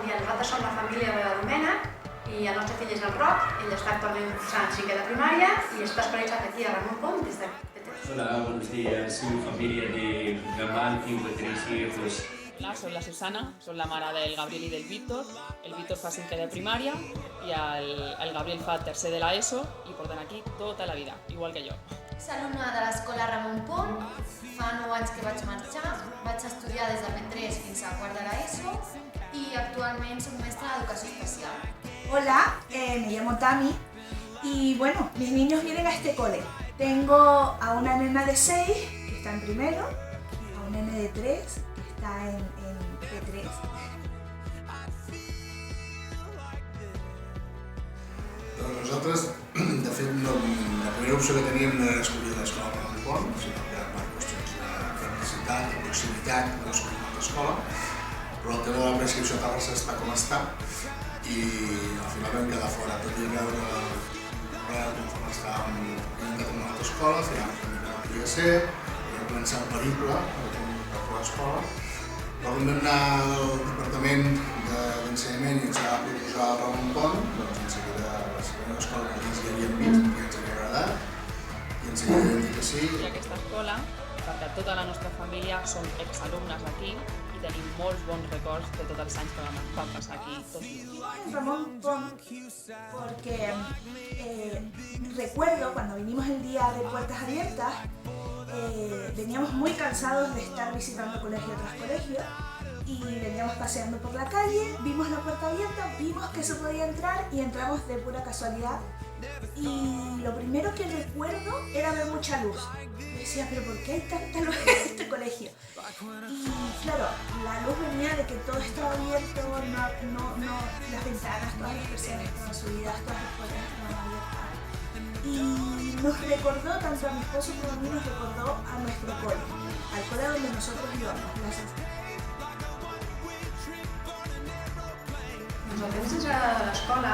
dia. Nosaltres som la família de Domènec i el nostre fill és el Roc, ell està actualment cursant 5è de primària i està escolaritzat aquí a Ramon Pont des de P3. Hola, buenos días. Soy familia de Gambán, tengo 3 hijos. Hola, soy la Susana, soy la mare del Gabriel i del Víctor. El Víctor fa 5è de primària i el Gabriel fa 3è de l'ESO i porten aquí tota la vida, igual que jo. Soc alumna de l'escola Ramon Pont, fa 9 anys que vaig marxar, vaig estudiar des de P3 fins a quart de l'ESO i actualment soc mestra d'educació especial. Hola, me llamo Tami y bueno, mis niños vienen a este cole. Tengo a una nena de 6 que está en primero, a un nene de 3 que está en P3. Doncs nosaltres, de fet, la primera opció que teníem no era escollir l'escola Ramon Pont, sinó que per qüestions de practicitat, de proximitat, no escollir una altra escola, però el tema de la preinscripció a Terrassa està com està i al final vam quedar fora, tot i veure conforme estàvem intentant una altra escola, al final no podia ser, vam començar el periple per fer l'escola, però quan vam anar al departament d'ensenyament i ens va proposar el Ramon Pont, doncs en seguida va ser una escola que ens hi havíem vist i ens havia agradat i en seguida vam dir que sí. I aquesta escola, perquè tota la nostra família som exalumnes aquí i tenim molts bons records de tots els anys que vam passar aquí tots junts. Ramon Pont, porque recuerdo cuando vinimos el día de puertas abiertas, veníamos muy cansados de estar visitando colegio tras colegio y veníamos paseando por la calle, vimos la puerta abierta, vimos que se podía entrar y entramos de pura casualidad. Y lo primero que recuerdo era ver mucha luz. Yo decía, pero ¿por qué hay tanta luz en este colegio? Y claro, la luz venía de que todo estaba abierto, las ventanas, todas las persianas estaban subidas, todas las puertas estaban abiertas. Y nos recordó, tanto a mi esposo como a mí, nos recordó a nuestro cole, al cole donde nosotros íbamos. Doncs el temps sense l'escola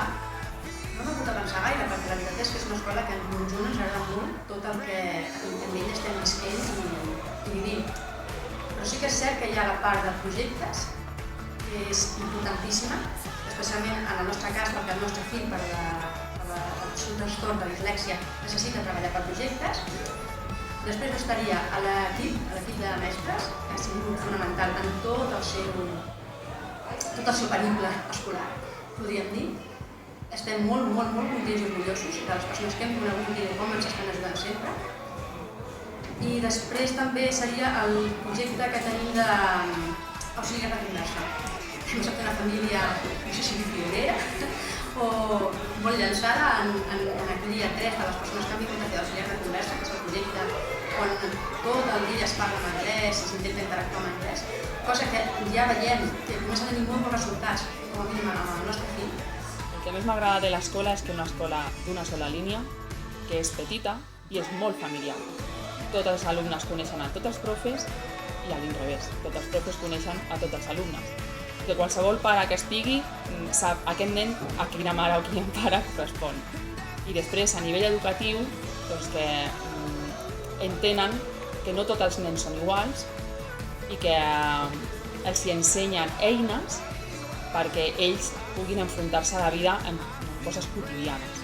no m'ha hagut a pensar gaire, perquè la veritat és que és una escola que en conjunt ens agrada molt tot el que amb ell estem visquent i vivint. Però sí que és cert que hi ha la part de projectes, que és importantíssima, especialment en el nostre cas, perquè el nostre fill, per el seu trastorn de dislèxia, necessita treballar per projectes. Després estaria a l'equip de mestres, que ha sigut fonamental en tot el seu periple escolar, podríem dir. Estem molt contents i orgullosos de les persones que hem conegut i de com ens estan ajudant sempre. I després també seria el projecte que tenim d'auxiliar de conversa. Hem estat una família, no sé si pionera, o molt llançada en acollir a 3 de les persones que han vingut a fer d'auxiliar de conversa, que és el projecte on tot el dia es parla en anglès i s'intenta interactuar en anglès, cosa que ja veiem que comença a tenir molt bons resultats, com a mínim amb el nostre fill. El que més m'agrada de l'escola és que és una escola d'una sola línia, que és petita i és molt familiar. Tots els alumnes coneixen a tots els profes i a l'inrevés, tots els profes coneixen a tots els alumnes. Que qualsevol pare que estigui sap aquest nen a quina mare o quin pare correspon. I després, a nivell educatiu, doncs que entenen que no tots els nens són iguals i que els ensenyen eines perquè ells puguin enfrontar-se a la vida en cosas cotidianas.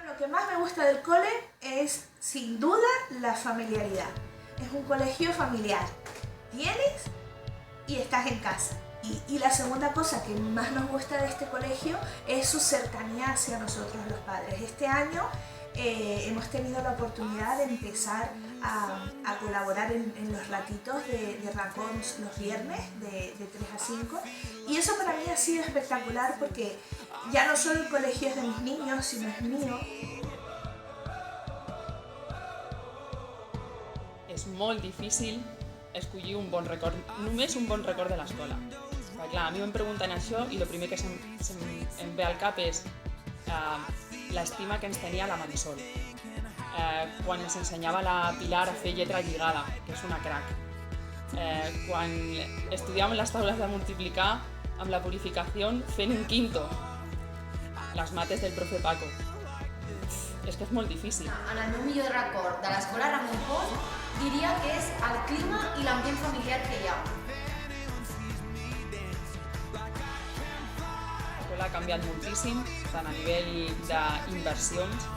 Lo que más me gusta del cole es, sin duda, la familiaridad. Es un colegio familiar. Vienes y estás en casa. Y la segunda cosa que más nos gusta de este colegio es su cercanía hacia nosotros los padres. Este año hemos tenido la oportunidad de empezar a colaborar en los ratitos de racons los viernes de 3 a 5 y eso para mí ha sido espectacular porque ya no solo el colegio es de mis niños, sino es mío. És molt difícil escollir un bon record, només un bon record de l'escola. Perquè clar, a mi em pregunten això i el primer que em ve al cap és l'estima que ens tenia la Marisol. Quan ens ensenyava la Pilar a fer lletra lligada, que és una crac. Quan estudiàvem les taules de multiplicar amb la purificació fent un quinto. Les mates del profe Paco. És que és molt difícil. En el meu millor record de l'escola Ramon Pont diria que és el clima i l'ambient familiar que hi ha. canviat moltíssim, tant a nivell d'inversions,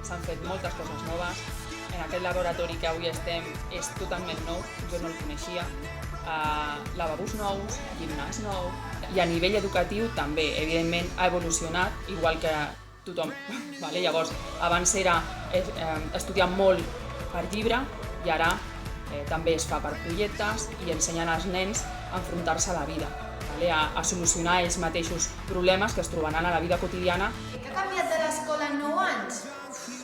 s'han fet moltes coses noves. En aquest laboratori que avui estem és totalment nou, jo no el coneixia. Lavabos nous, gimnàs nou, i a nivell educatiu també, evidentment, ha evolucionat, igual que tothom. Llavors, abans era estudiar molt per llibre i ara també es fa per projectes i ensenyen als nens a enfrontar-se a la vida, a solucionar ells mateixos problemes que es trobaran a la vida quotidiana. Què ha canviat de l'escola en 9 anys?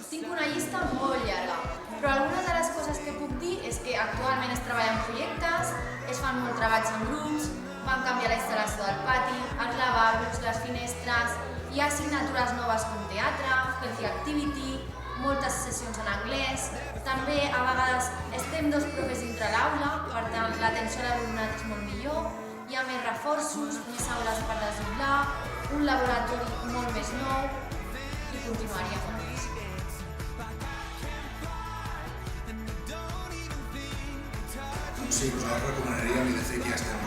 Tinc una llista molt llarga, però algunes de les coses que puc dir és que actualment es treballa en projectes, es fan molts treballs en grups, van canviar la instal·lació del pati, els lavabos, les finestres, hi ha assignatures noves com teatre, healthy activity, moltes sessions en anglès, també a vegades estem 2 profes dintre l'aula, per tant l'atenció a l'alumnat és molt millor, hi ha més reforços, més aules per desdoblar, un laboratori molt més nou i continuaria molt més. Sí, nosaltres recomanaríem i de fet ja estem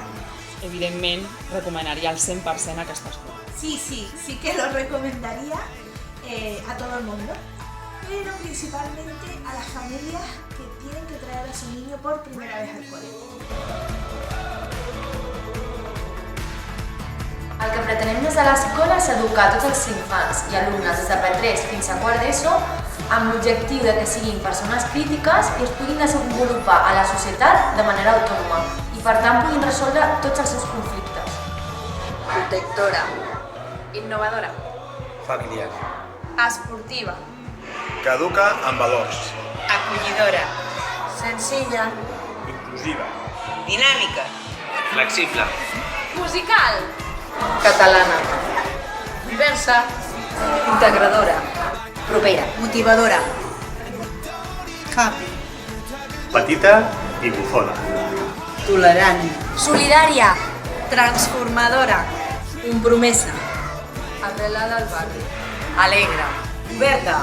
Evidentment, recomanaria al 100% aquesta escola. Sí que lo recomendaría a todo el mundo, pero principalmente a las familias que tienen que traer a su niño por primera vez al colegio. El que pretenem des de l'escola és educar tots els infants i alumnes des de P3 fins a quart d'ESO amb l'objectiu de que siguin persones crítiques i es puguin desenvolupar a la societat de manera autònoma i per tant puguin resoldre tots els seus conflictes. Protectora, innovadora, familiar, esportiva, que educa amb valors, acollidora, senzilla, inclusiva, dinàmica, flexible, musical, Catalana, diversa, integradora, propera, motivadora, Happy. petita i bufona, tolerant, solidària, transformadora, compromesa, arrelada al barri, alegre, oberta,